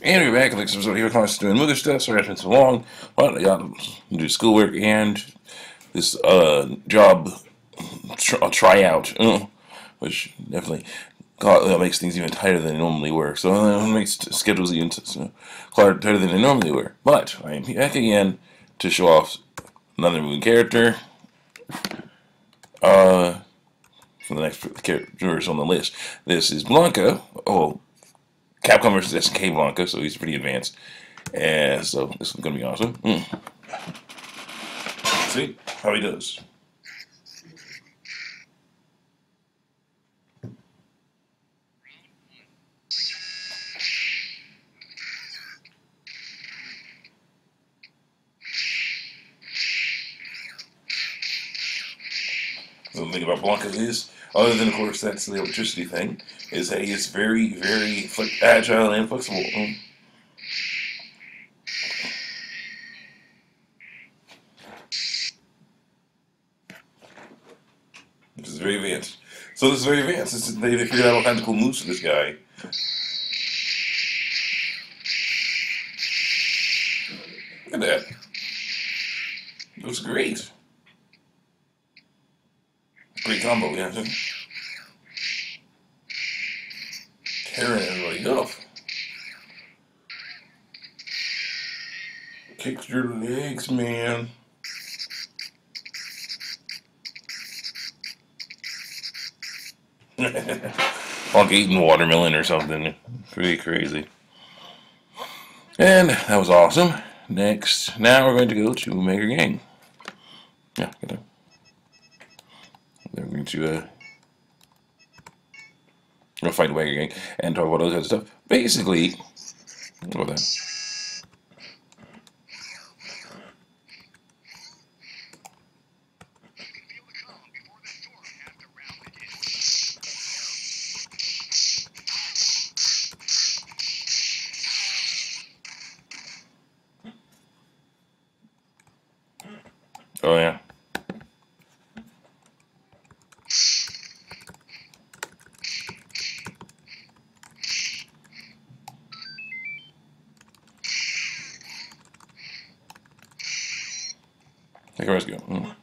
And we're back. Next episode here, comes doing Mugen stuff. Sorry it's been so long, but I got to do schoolwork and this job tryout, which definitely makes things even tighter than they normally were. So it makes schedules even tighter than they normally were. But I am back again to show off another Mugen character. For the next characters on the list, this is Blanka. Oh, Capcom versus SNK Blanka, so he's pretty advanced. And so this is going to be awesome. See how he does. The thing about Blanka is, other than of course that's the electricity thing, is that he is very, very agile and flexible. Which is very advanced. So this is very advanced. They figured out all kinds of cool moves for this guy. Look at that. It looks great. Great combo, yeah. Tearing everybody up. Kicks your legs, man. Like eating watermelon or something. Pretty crazy. And that was awesome. Next, now we're going to go to M.U.G.E.N. Yeah, good. We're going to fight M.U.G.E.N. and talk about those kinds of stuff. Basically, what about that? Oh yeah. Take a rescue. Well,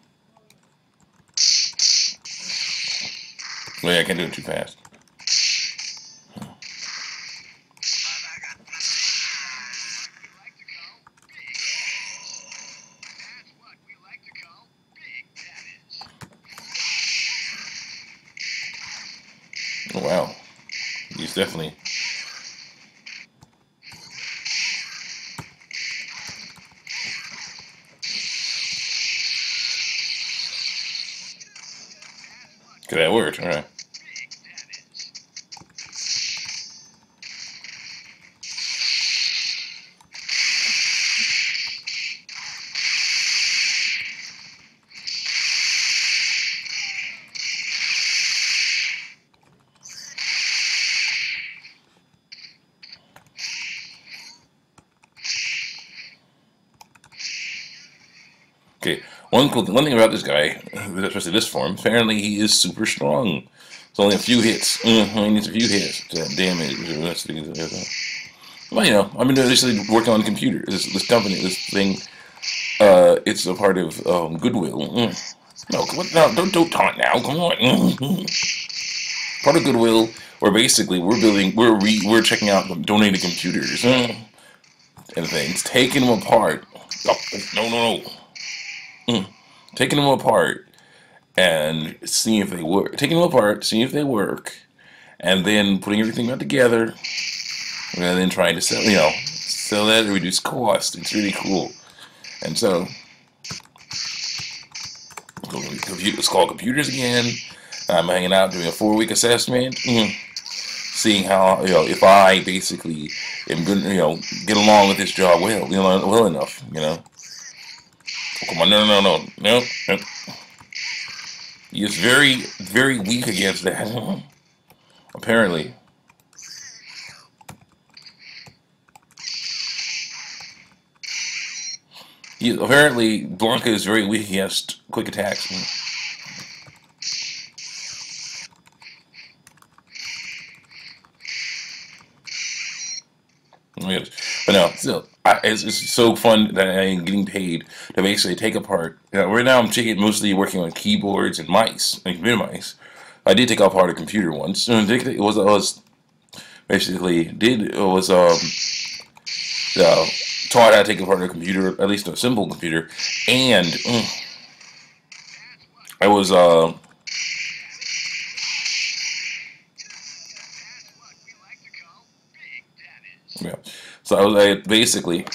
yeah, I can't do it too fast. Oh wow. He's definitely. Okay, that worked. All right. Okay, one thing about this guy, especially this form, apparently he is super strong. It's only a few hits. He needs a few hits to damage. Well, I've been initially working on the computer. This company, this thing, it's a part of Goodwill. No, no, don't taunt now. Come on. Part of Goodwill, where basically we're checking out donated computers and things, taking them apart. Oh, no. Taking them apart and seeing if they work. Taking them apart, seeing if they work, and then putting everything back together, and then trying to sell that at reduced cost. It's really cool. And so, let's call computers again. I'm hanging out doing a 4-week assessment, seeing how if I basically am good, get along with this job well enough, Oh, come on, no. He is very, very weak against that. Apparently. Apparently, Blanka is very weak against quick attacks. Yes. But no, still, it's so fun that I am getting paid to basically take apart. Right now, I'm taking mostly working on keyboards and mice, like computer mice. I did take apart a computer once. It was basically did it was uh, taught how to take apart a computer, at least a simple computer, and I was yeah. So I basically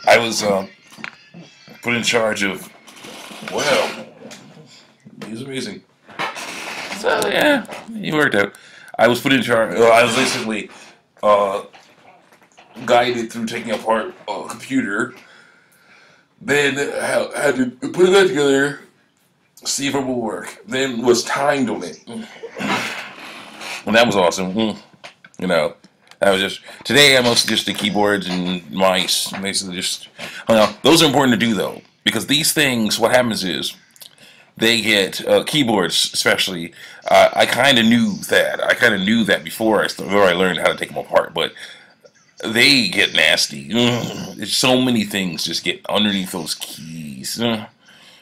I was put in charge of. Wow, he's amazing. So yeah, he worked out. I was put in charge. I was basically uh, guided through taking apart a computer. Then had to put it back together, see if it will work. Then was timed on it, and that was awesome. You know, that was just today. I mostly just the keyboards and mice. Basically, just those are important to do though, because these things. What happens is they get keyboards, especially. I kind of knew that. I kind of knew that before I learned how to take them apart. But they get nasty. So many things just get underneath those keys. And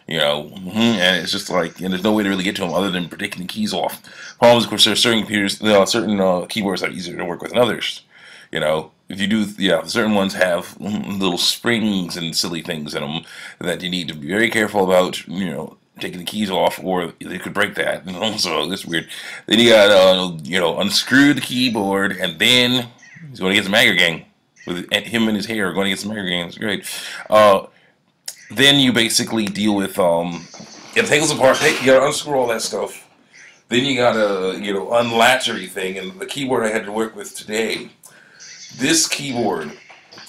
it's just like, and there's no way to really get to them other than taking the keys off. Problems, of course, there are certain computers, certain keyboards that are easier to work with than others. If you do, certain ones have little springs and silly things in them that you need to be very careful about. Taking the keys off, or they could break that. So it's weird. Then you got unscrew the keyboard, and then he's going to get some Magger Gang with him and his hair going to get some Magger Gang. It's great. Then you basically deal with it takes apart. You gotta unscrew all that stuff. Then you gotta unlatch everything. And the keyboard I had to work with today, this keyboard,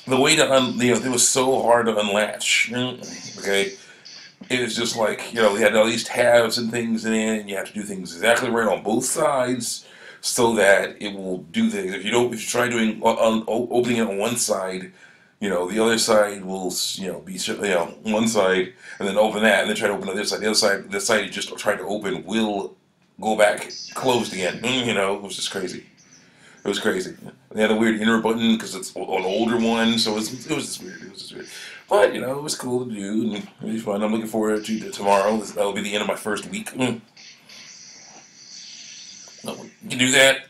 the way to it was so hard to unlatch. Okay, it was just like we had all these tabs and things in it, and you have to do things exactly right on both sides so that it will do things. If you try doing opening it on one side, the other side will, be, one side, and then open that, and then try to open the other side. The side you just tried to open will go back closed again. It was just crazy. It was crazy. They had a weird inner button because it's an older one, so it was just weird. It was just weird. But, it was cool to do, and it was fun. I'm looking forward to tomorrow. That'll be the end of my first week. You can do that.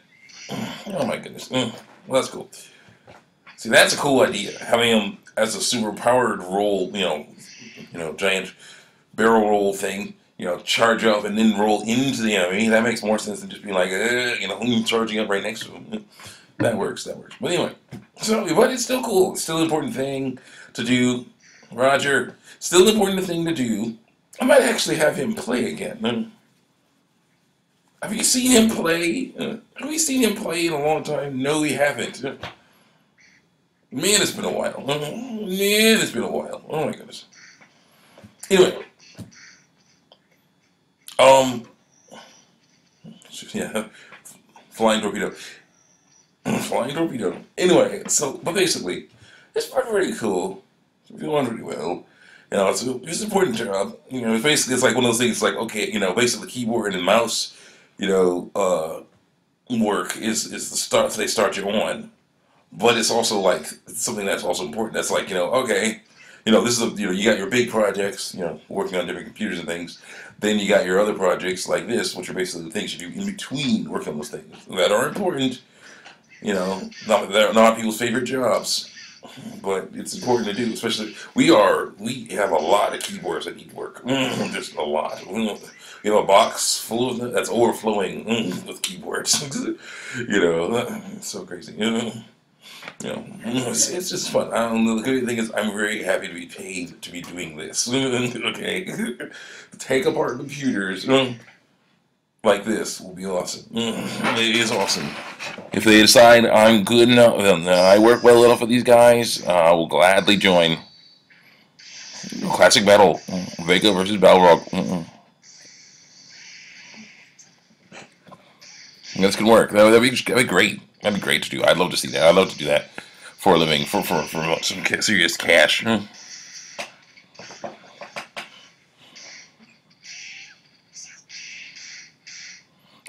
Oh, my goodness. Well, that's cool. See, that's a cool idea. Having him as a super powered roll, giant barrel roll thing, charge up and then roll into the enemy. That makes more sense than just being like, charging up right next to him. That works. But anyway, but it's still cool. It's still an important thing to do. Roger, still an important thing to do. I might actually have him play again. Have you seen him play? Have you seen him play in a long time? No, we haven't. Man, it's been a while. Oh my goodness. Anyway, yeah, flying torpedo, flying torpedo. Anyway, but basically, it's pretty cool. It's doing pretty well. It's an important job. It's like one of those things. Like, okay, basically, keyboard and mouse, work is the start. They start you on. But it's also like something that's also important. That's like, okay, this is you got your big projects, working on different computers and things. Then you got your other projects like this, which are basically the things you do in between working on those things that are important. They're not people's favorite jobs, but it's important to do. Especially we have a lot of keyboards that need work, just a lot. We have a box full of them that's overflowing with keyboards. It's so crazy. It's just fun. I don't know. The good thing is, I'm very happy to be paid to be doing this. Okay, take apart computers like this will be awesome. It is awesome. If they decide I'm good enough, I work well enough with these guys, I will gladly join. Classic battle, Vega versus Balrog. This can work. That'd be great. That'd be great to do. I'd love to see that. I'd love to do that for a living, for some serious cash. To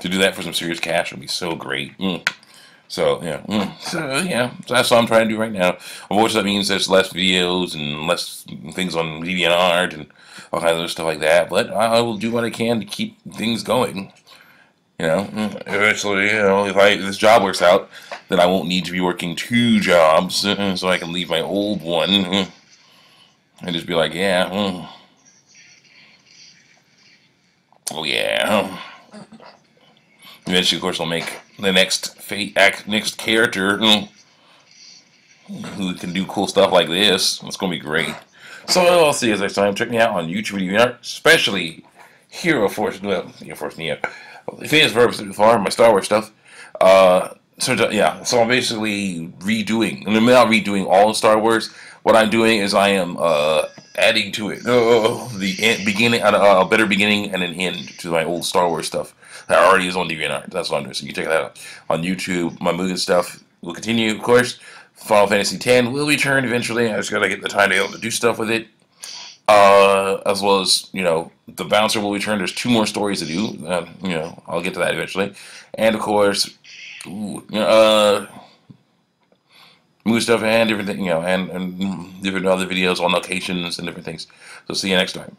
do that for some serious cash would be so great. So yeah, so that's what I'm trying to do right now. Of course, that means there's less videos and less things on DeviantArt and all kinds of stuff like that. But I will do what I can to keep things going. Eventually, if this job works out, then I won't need to be working two jobs, so I can leave my old one and just be like, yeah, oh yeah. Eventually, of course, I'll make the next character who can do cool stuff like this. It's gonna be great. So I'll see you guys next time. Check me out on YouTube video, especially Hero Force. Well, Hero Force, yeah. Famous Verbs before my Star Wars stuff. So I'm basically redoing, and I'm not redoing all of Star Wars. What I'm doing is I am adding to it beginning, a better beginning and an end to my old Star Wars stuff that already is on DeviantArt. That's what I'm doing. So you can check that out on YouTube. My Mugen stuff will continue, of course. Final Fantasy X will return eventually. I just gotta get the time to be able to do stuff with it. As well as, the bouncer will return. There's two more stories to do. I'll get to that eventually. And of course, movie stuff and different things, and different other videos on locations and different things. So see you next time.